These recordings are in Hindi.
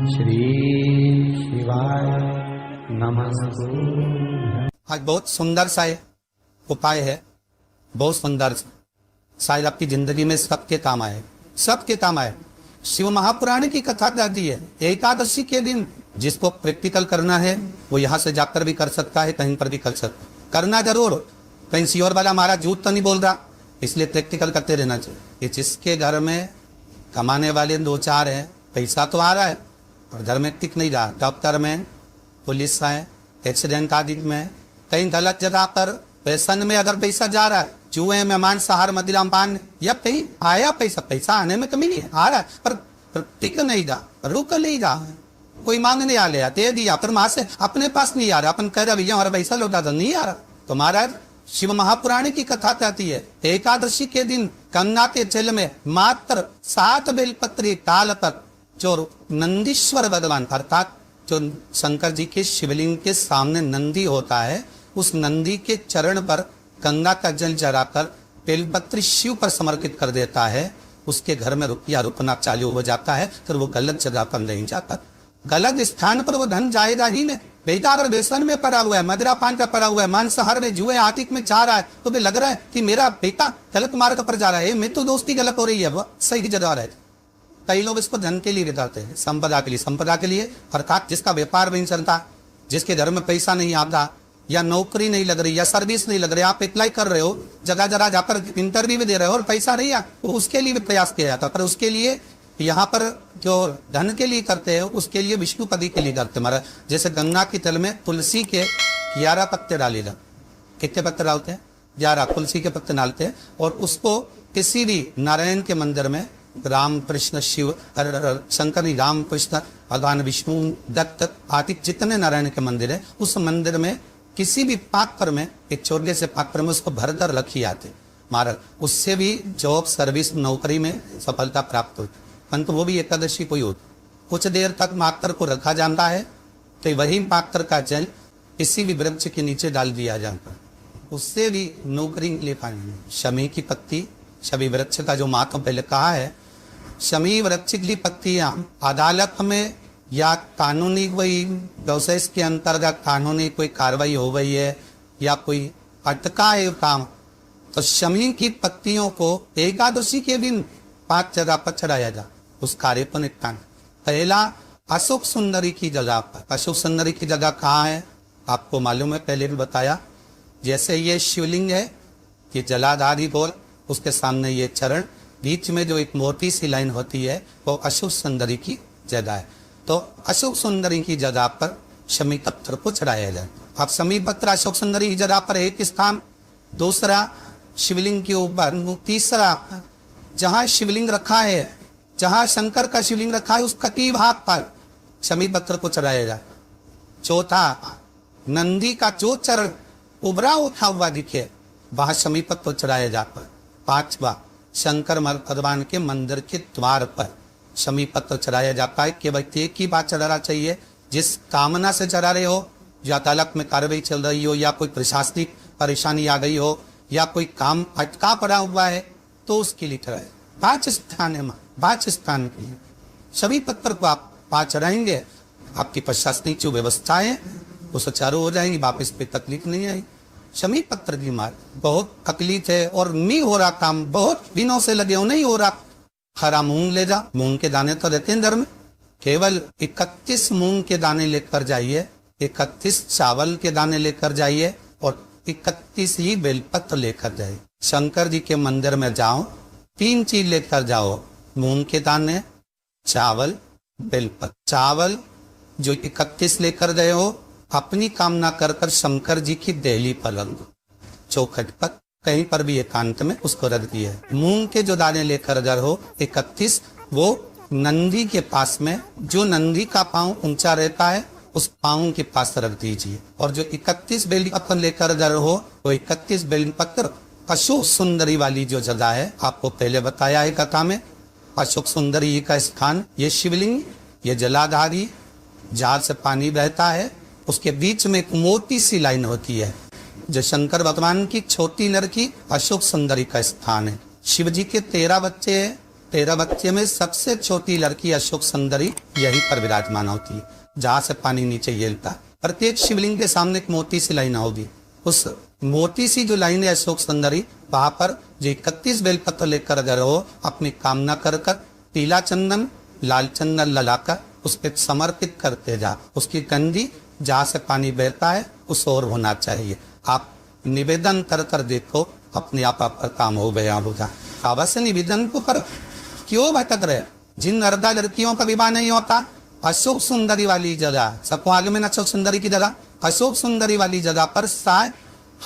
श्री शिवाय नमस्तुभ्यं। आज बहुत सुंदर सा उपाय है, बहुत सुंदर, शायद आपकी जिंदगी में सबके काम आए, सबके काम आए। शिव महापुराण की कथा कहती है एकादशी के दिन जिसको प्रैक्टिकल करना है वो यहाँ से जाकर भी कर सकता है, कहीं पर भी कर सकता, करना जरूर। कहीं श्योर वाला हमारा झूठ तो नहीं बोल रहा, इसलिए प्रैक्टिकल करते रहना चाहिए। ये जिसके घर में कमाने वाले दो चार हैं, पैसा तो आ रहा है और घर में टिक नहीं रहा, डॉक्टर में, पुलिस है, एक्सीडेंट आदि में, कहीं गलत जगह पर पैसन में अगर पैसा जा रहा है, जुए में, मांसाहार, मदिरा पान, या कहीं आया पैसा, पैसा आने में कमी नहीं है, आ रहा है पर टिक नहीं रहा, रुक नहीं रहा है, कोई मांगने आ लिया, दे दिया, पर वहां से अपने पास नहीं आ रहा, अपन कह रहा भैया हमारा पैसा लौटा दो, नहीं आ रहा। तो महाराज शिव महापुराण की कथा कहती है एकादशी के दिन गंगा के जल में मात्र 7 बेलपत्री डाल कर जो नंदीश्वर भगवान अर्थात जो शंकर जी के शिवलिंग के सामने नंदी होता है, उस नंदी के चरण पर गंगा का जल जलाकर बेलपत्री शिव पर समर्पित कर देता है, उसके घर में रुपया रुकना चालू हो जाता है। फिर वो गलत जगह पर नहीं जाता, गलत स्थान पर वो धन जाएगा ही नहीं। बेटा अगर व्यसन में पड़ा हुआ है, मदिरा पान का पड़ा हुआ है, मांसाहार में, जुए आतिक में जा रहा है, तो भी लग रहा है कि मेरा बेटा गलत मार्ग पर जा रहा है, मैं तो दोस्ती गलत हो रही है, वो सही जगह रहे। कई लोग इसको धन के लिए बताते हैं, संपदा के लिए, संपदा के लिए अर्थात जिसका व्यापार नहीं चलता, जिसके घर में पैसा नहीं आता, या नौकरी नहीं लग रही, या सर्विस नहीं लग रही, आप अप्लाई कर रहे हो, जगह जगह जाकर इंटरव्यू भी दे रहे हो और पैसा नहीं आ, तो उसके लिए भी प्रयास किया जाता। पर उसके लिए यहाँ पर जो धन के लिए करते हैं उसके लिए विष्णुपदी के लिए करते महाराज। जैसे गंगा के जल में तुलसी के 11 पत्ते डाले जाते, कितने पत्ते डालते हैं? 11 तुलसी के पत्ते डालते हैं, और उसको किसी भी नारायण के मंदिर में, राम कृष्ण शिव शंकर, राम कृष्ण भगवान विष्णु दत्त आदि जितने नारायण के मंदिर है, उस मंदिर में किसी भी पात्र में, एक छोटे से पात्र में उसको भरकर रखी जाते महाराज। उससे भी जॉब, सर्विस, नौकरी में सफलता प्राप्त होती, परंतु वो भी एकादशी को ही होती। कुछ देर तक पात्र को रखा जाता है, तो वही पात्र का जल किसी भी वृक्ष के नीचे डाल दिया जाता है, उससे भी नौकरी ले पाएंगे। शमी की पत्ती, शमी वृक्ष का जो महत्व पहले कहा है, शमी वृक्ष की पत्तियां अदालत में या कानूनी कोई प्रोसेस के अंतर्गत कानूनी कोई कार्रवाई हो गई है या कोई अटका है काम, तो शमी की पत्तियों को एकादशी के दिन 5 जगह पर चढ़ाया जा, उस कार्य को निपटान। पहला अशोक सुंदरी की जगह पर। अशोक सुंदरी की जगह कहाँ है आपको मालूम है, पहले भी बताया। जैसे ये शिवलिंग है, ये जलाधारी गोल, उसके सामने ये चरण, बीच में जो एक मोटी सी लाइन होती है वो अशोक सुंदरी की जगह है। तो अशोक सुंदरी की जगह पर शमी पत्थर को चढ़ाया जाए। अब शमी पत्थर अशोक सुंदरी की जगह पर एक स्थान, दूसरा शिवलिंग के ऊपर, तीसरा जहां शिवलिंग रखा है, जहां शंकर का शिवलिंग रखा है, उसका की भाग पर शमी पत्थर को चढ़ाया जाए। चौथा नंदी का जो चरण उभरा उठा हुआ दिखे वहां शमी पत्थर चढ़ाया जाता है। पांचवा शंकर भगवान के मंदिर के द्वार पर शमी पत्थर चढ़ाया जाता है। केवल एक ही बात चढ़ाना चाहिए, जिस कामना से चढ़ा रहे हो, या अदालत में कार्रवाई चल रही हो, या कोई प्रशासनिक परेशानी आ गई हो, या कोई काम अटका पड़ा हुआ है, तो उसके लिए चढ़ाए। 5 स्थान है, 5 स्थान के लिए सभी पत्थर को आप 5 चढ़ाएंगे, आपकी प्रशासनिक जो व्यवस्था है वो सुचारू हो जाएंगी, वापस पे तकलीफ नहीं आएगी। शमी पत्थर की मार बहुत तकलीफ है और नहीं हो रहा काम, बहुत दिनों से लगे हो, नहीं हो रहा। हरा मूंग ले जा, मूंग के दाने तो रहते हैं घर में, केवल 31 मूंग के दाने लेकर जाइए, 31 चावल के दाने लेकर जाइए, और 31 ही बेलपत्र लेकर जाइए। शंकर जी के मंदिर में जाओ, 3 चीज लेकर जाओ, मूंग के दाने, चावल, बेलपत्र। चावल जो 31 लेकर गए हो, अपनी कामना कर कर शंकर जी की देहली पर रख दो, चौखट पर, कहीं पर भी एकांत में उसको रख दिया। मूंग के जो दाने लेकर गए हो 31, वो नंदी के पास में, जो नंदी का पांव ऊंचा रहता है उस पांव के पास रख दीजिए। और जो 31 बेलपत्र लेकर गए हो, वो 31 बेलपत्र अशोक सुंदरी वाली जो जगह है, आपको पहले बताया है कथा में, अशोक सुंदरी का स्थान, ये शिवलिंग, ये जलाधारी, जार से पानी बहता है, उसके बीच में एक मोटी सी लाइन होती है, जो शंकर भगवान की छोटी लड़की अशोक सुंदरी का स्थान है। शिव जी के 13 बच्चे हैं, 13 बच्चे में सबसे छोटी लड़की अशोक सुंदरी यहीं पर विराजमान होती है, जहां से पानी नीचे गिरता। प्रत्येक शिवलिंग के सामने एक मोटी सी लाइन होगी, उस मोटी सी जो लाइन है अशोक सुंदरी, वहां पर जो 31 बेलपत्र लेकर अगर हो अपनी कामना कर पीला चंदन लाल चंदन ललाकर उस पर समर्पित करते जा। उसकी कंजी जहाँ से पानी बहता है उस ओर होना चाहिए। आप निवेदन कर कर देखो, अपने आप आपका काम हो गया होगा। अवश्य निवेदन को करो, क्यों भटक रहे? जिन नर्दा लड़कियों का विवाह नहीं होता, अशोक सुंदरी वाली जगह, सबको आगे में अशोक सुंदरी की जगह, अशोक सुंदरी वाली जगह पर शायद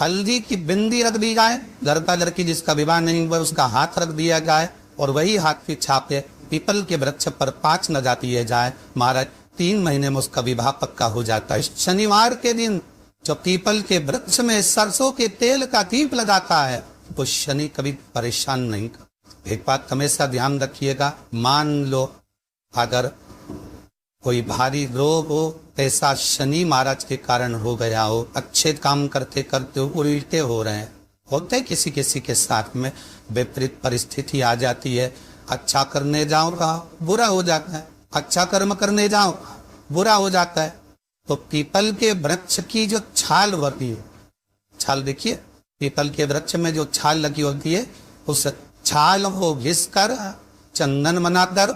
हल्दी की बिंदी रख दी जाए। लड़का लड़की जिसका विवाह नहीं हुआ उसका हाथ रख दिया जाए और वही हाथ की छापे पीपल के वृक्ष पर 5 न जाती है जाए। महाराज 3 महीने में उसका विवाह पक्का हो जाता है। शनिवार के दिन जो पीपल के वृक्ष में सरसों के तेल का दीप लगाता है वो शनि कभी परेशान नहीं कर। एक बात हमेशा ध्यान रखिएगा, मान लो अगर कोई भारी रोग हो, ऐसा शनि महाराज के कारण हो गया हो, अच्छे काम करते करते उल्टे हो रहे हैं, होते किसी किसी के साथ में विपरीत परिस्थिति आ जाती है। अच्छा करने जाओ बुरा हो जाता है, अच्छा कर्म करने जाओ बुरा हो जाता है। तो पीपल के वृक्ष की जो छाल होती है, छाल देखिए पीपल के वृक्ष में जो छाल लगी होती है, उस छाल को घिसकर चंदन बनाकर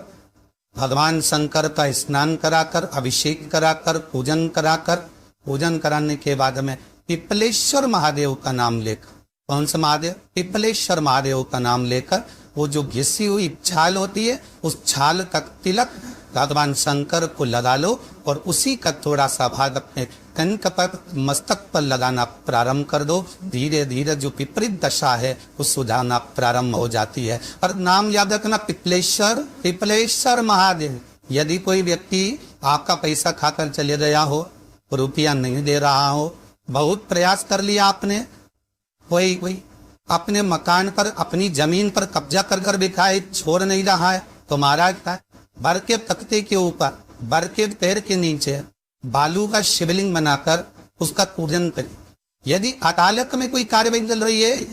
भगवान शंकर का स्नान कराकर अभिषेक कराकर पूजन कराने के बाद में पिपलेश्वर महादेव का नाम लेकर, कौन सा महादेव? पिपलेश्वर महादेव का नाम लेकर वो जो घिसी हुई छाल होती है उस छाल का तिलक भगवान शंकर को लगा लो और उसी का थोड़ा सा भाग अपने कंठ पर मस्तक पर लगाना प्रारंभ कर दो। धीरे धीरे जो विपरीत दशा है वो सुधारना प्रारंभ हो जाती है। और नाम याद रखना पिपलेश्वर महादेव। यदि कोई व्यक्ति आपका पैसा खाकर चले गया हो, रुपया नहीं दे रहा हो, बहुत प्रयास कर लिया आपने, कोई अपने मकान पर अपनी जमीन पर कब्जा कर बिखाए छोड़ नहीं रहा है, तो महाराज का बर के तख्ते के ऊपर बर के पैर के नीचे बालू का शिवलिंग बनाकर उसका पूजन करें। यदि अदालत में कोई कार्यवाही चल रही है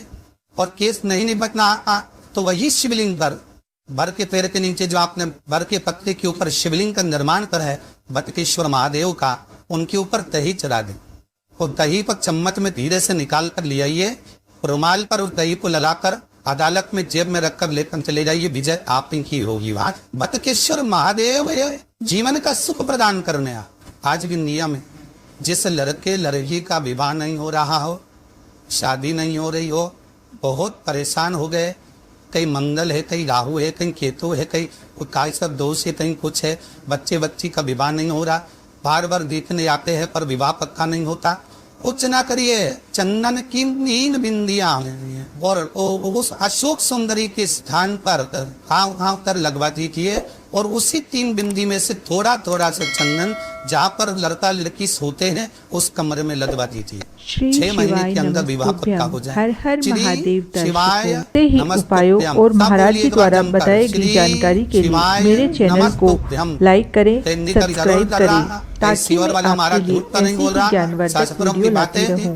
और केस नहीं निपटना तो वही शिवलिंग पर बर के पैर के नीचे जो आपने बर के पत्ते के ऊपर शिवलिंग का निर्माण करा है बटकेश्वर महादेव का, उनके ऊपर दही चढ़ा दें और दही पर चम्मच में धीरे से निकाल कर ले आइए, रुमाल पर उस दही को लगाकर अदालत में जेब में रखकर लेकर चले जाइए, विजय आप की होगी। वहां बटकेश्वर महादेव जीवन का सुख प्रदान करने आज भी नियम है। जिस लड़के लड़की का विवाह नहीं हो रहा हो, शादी नहीं हो रही हो, बहुत परेशान हो गए, कहीं मंगल है, कहीं राहु है, कहीं केतु है, कहीं काय सब दोष है, कहीं कुछ है, बच्ची का विवाह नहीं हो रहा, बार बार देखने आते हैं पर विवाह पक्का नहीं होता, कुछ ना करिए, चंदन की 3 बिंदियां और उस अशोक सुंदरी के स्थान पर हाव कर लगवा दीजिए और उसी 3 बिंदी में से थोड़ा थोड़ा सा चंदन जहाँ पर लड़का लड़की सोते हैं उस कमरे में लगवा दीजिए। 6 महीने के अंदर विवाह पक्का हो जाए। हर हर महादेव दर्शकों ही उपायों और महाराज जी द्वारा बताई गई जानकारी के लिए मेरे चैनल को लाइक करें, सब्सक्राइब करें ताकि मैं आपके लिए ऐसी ही ज्ञानवर्धक वीडियो लाती रहूं।